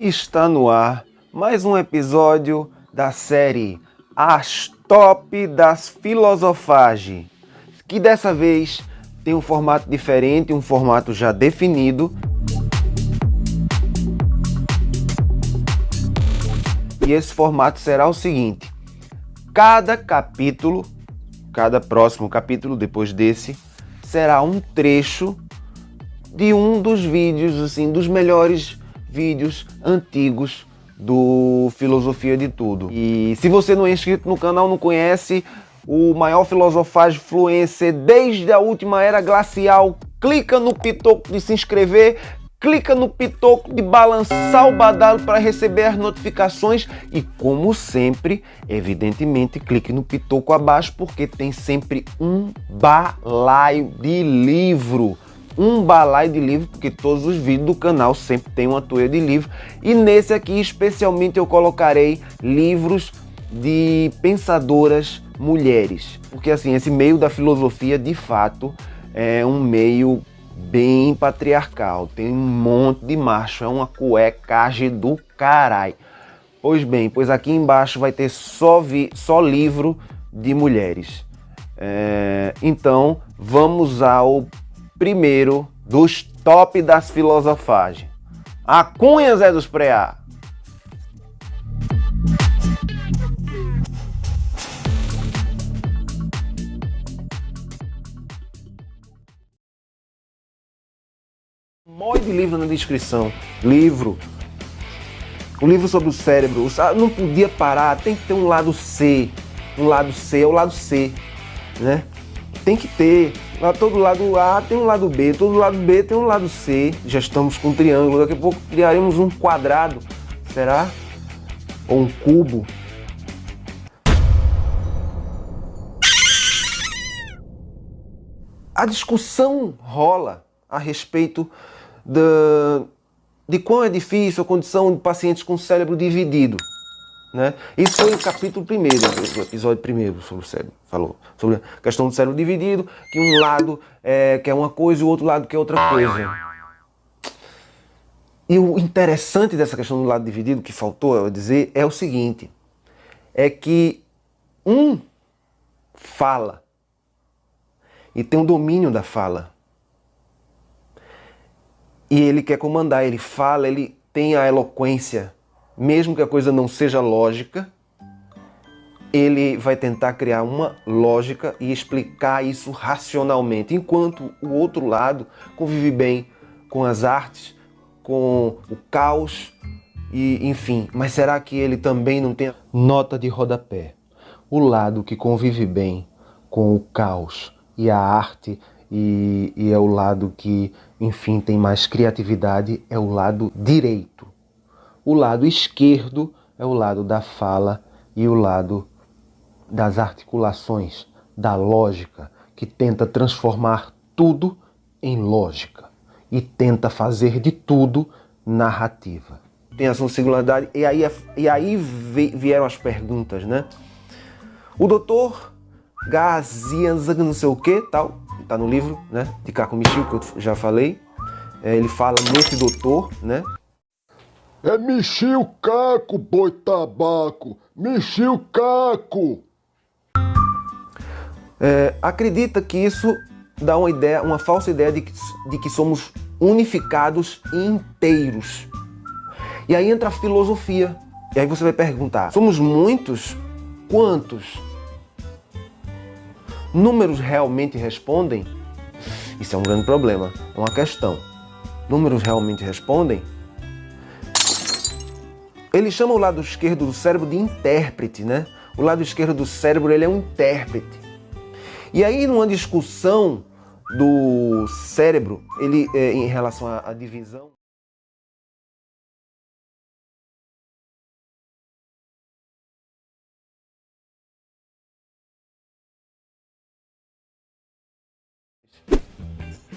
Está no ar mais um episódio da série As Top das Filosofagens, que dessa vez tem um formato diferente, um formato já definido. E esse formato será o seguinte: cada capítulo, cada próximo capítulo depois desse, será um trecho de um dos vídeos, assim, dos melhores vídeos antigos do Filosofia de Tudo. E se você não é inscrito no canal, não conhece o maior filosofagem influencer desde a última era glacial, clica no pitoco de se inscrever, clica no pitoco de balançar o badalo para receber as notificações e, como sempre, evidentemente, clique no pitoco abaixo porque tem sempre um balaio de livro. Um balaio de livro, porque todos os vídeos do canal sempre tem uma toalha de livro. E nesse aqui, especialmente, eu colocarei livros de pensadoras mulheres. Porque, assim, esse meio da filosofia, de fato, é um meio bem patriarcal. Tem um monte de macho, é uma cuecagem do caralho. Pois bem, pois aqui embaixo vai ter só livro de mulheres. Então, vamos ao primeiro dos top das filosofagens. A Cunha Zé dos Preá. Monte de livro na descrição. O livro sobre o cérebro. Não podia parar, tem que ter um lado C. Um lado C é o lado C, né? Tem que ter. Todo lado A tem um lado B, todo lado B tem um lado C. Já estamos com um triângulo, daqui a pouco criaremos um quadrado. Será? Ou um cubo? A discussão rola a respeito de quão é difícil a condição de pacientes com cérebro dividido. Né? Isso foi o capítulo primeiro, o episódio primeiro sobre o cérebro. Falou sobre a questão do cérebro dividido, que um lado quer uma coisa e o outro lado quer outra coisa. E o interessante dessa questão do lado dividido, que faltou eu dizer, é o seguinte: é que um fala e tem o domínio da fala. E ele quer comandar, ele fala, ele tem a eloquência. Mesmo que a coisa não seja lógica, ele vai tentar criar uma lógica e explicar isso racionalmente, enquanto o outro lado convive bem com as artes, com o caos e enfim. Mas será que ele também não tem nota de rodapé? O lado que convive bem com o caos e a arte e é o lado que, enfim, tem mais criatividade, é o lado direito. O lado esquerdo é o lado da fala e o lado das articulações, da lógica, que tenta transformar tudo em lógica e tenta fazer de tudo narrativa. Tem essa singularidade e aí vieram as perguntas, né? O doutor Gazianzag não sei o que, tal, tá no livro, né, de Caco Michio, que eu já falei. Ele fala nesse doutor, né? É Michio Caco, boi tabaco! Michio Caco! Acredita que isso dá uma falsa ideia de que somos unificados e inteiros. E aí entra a filosofia. E aí você vai perguntar: somos muitos? Quantos? Números realmente respondem? Isso é um grande problema, é uma questão. Números realmente respondem? Ele chama o lado esquerdo do cérebro de intérprete, né? O lado esquerdo do cérebro, ele é um intérprete. E aí, numa discussão do cérebro, ele em relação à divisão,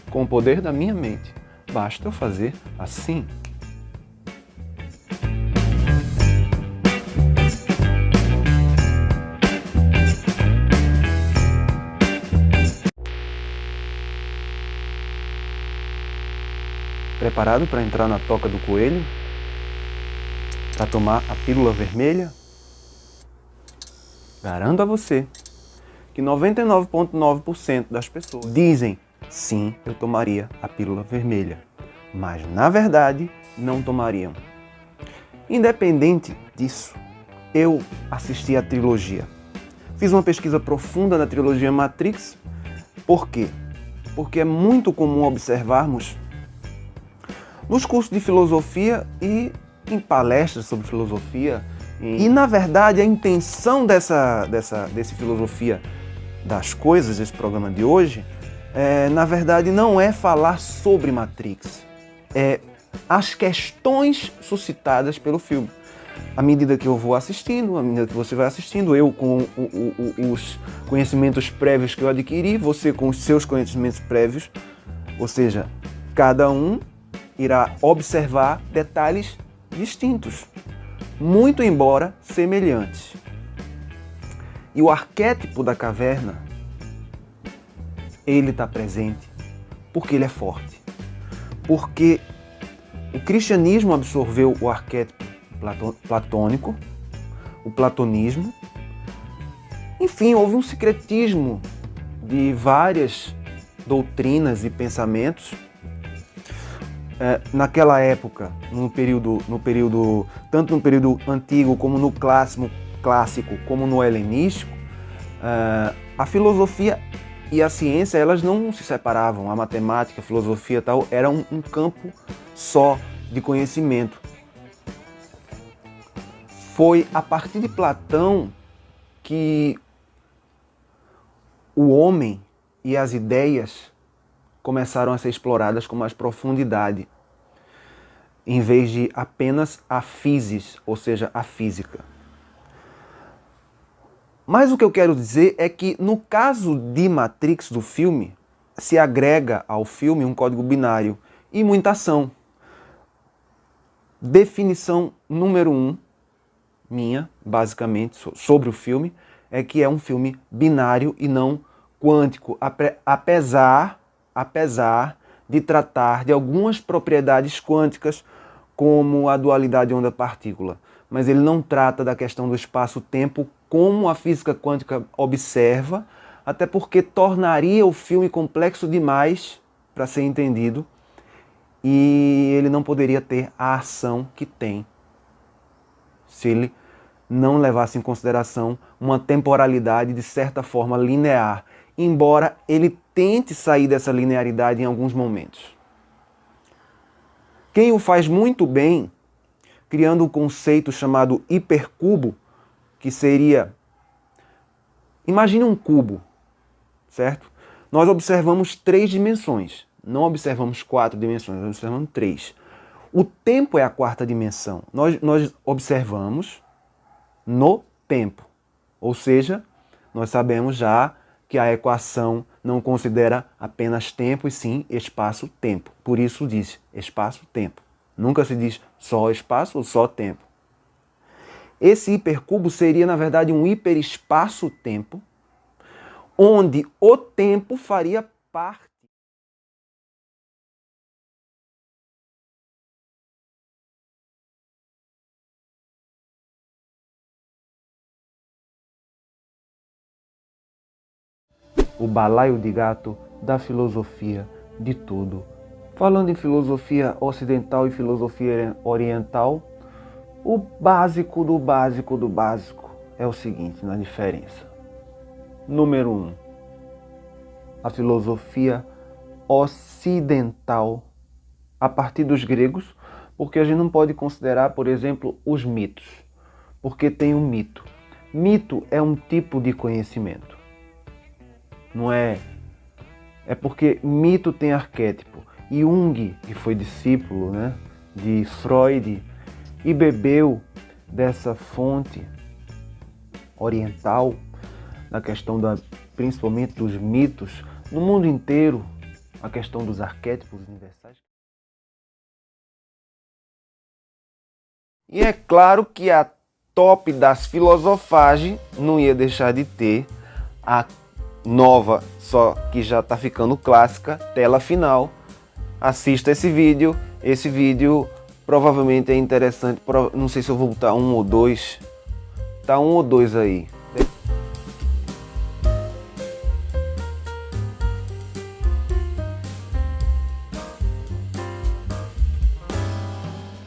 com o poder da minha mente, basta eu fazer assim. Preparado para entrar na toca do coelho? para tomar a pílula vermelha? Garanto a você que 99,9% das pessoas dizem sim, eu tomaria a pílula vermelha, mas na verdade não tomariam. Independente disso, eu assisti a trilogia. Fiz uma pesquisa profunda na trilogia Matrix. Por quê? Porque é muito comum observarmos nos cursos de filosofia e em palestras sobre filosofia. E na verdade a intenção desse filosofia das coisas, desse programa de hoje, na verdade não é falar sobre Matrix, é as questões suscitadas pelo filme. À medida que eu vou assistindo, à medida que você vai assistindo, eu com os conhecimentos prévios que eu adquiri, você com os seus conhecimentos prévios, ou seja, cada um irá observar detalhes distintos, muito embora semelhantes. E o arquétipo da caverna, ele está presente porque ele é forte. Porque o cristianismo absorveu o arquétipo platônico, o platonismo. Enfim, houve um sincretismo de várias doutrinas e pensamentos. Naquela época, tanto no período antigo como no clássico, como no helenístico, a filosofia e a ciência, elas não se separavam. A matemática, a filosofia e tal, era um campo só de conhecimento. Foi a partir de Platão que o homem e as ideias começaram a ser exploradas com mais profundidade, em vez de apenas a physis, ou seja, a física. Mas o que eu quero dizer é que no caso de Matrix do filme, se agrega ao filme um código binário e muita ação. Definição número 1, minha, basicamente, sobre o filme, é que é um filme binário e não quântico, apesar de tratar de algumas propriedades quânticas, como a dualidade onda-partícula. Mas ele não trata da questão do espaço-tempo como a física quântica observa, até porque tornaria o filme complexo demais para ser entendido e ele não poderia ter a ação que tem se ele não levasse em consideração uma temporalidade de certa forma linear, embora ele tente sair dessa linearidade em alguns momentos. Quem o faz muito bem, criando um conceito chamado hipercubo, que seria... Imagine um cubo, certo? Nós observamos 3 dimensões, não observamos 4 dimensões, nós observamos 3. O tempo é a 4ª dimensão. Nós observamos no tempo. Ou seja, nós sabemos já que a equação não considera apenas tempo, e sim espaço-tempo. Por isso diz espaço-tempo. Nunca se diz só espaço ou só tempo. Esse hipercubo seria, na verdade, um hiperespaço-tempo, onde o tempo faria parte. O balaio de gato da filosofia de tudo. Falando em filosofia ocidental e filosofia oriental, o básico do básico do básico é o seguinte, na diferença. Número 1. A filosofia ocidental, a partir dos gregos, porque a gente não pode considerar, por exemplo, os mitos, porque tem um mito. Mito é um tipo de conhecimento. Não é? É porque mito tem arquétipo. Jung, que foi discípulo, né, de Freud, e bebeu dessa fonte oriental, na questão principalmente dos mitos, no mundo inteiro, a questão dos arquétipos universais. E é claro que a top das filosofagens não ia deixar de ter a nova, só que já está ficando clássica, tela final. Assista esse vídeo provavelmente é interessante. Não sei se eu vou botar um ou dois. Tá um ou dois aí.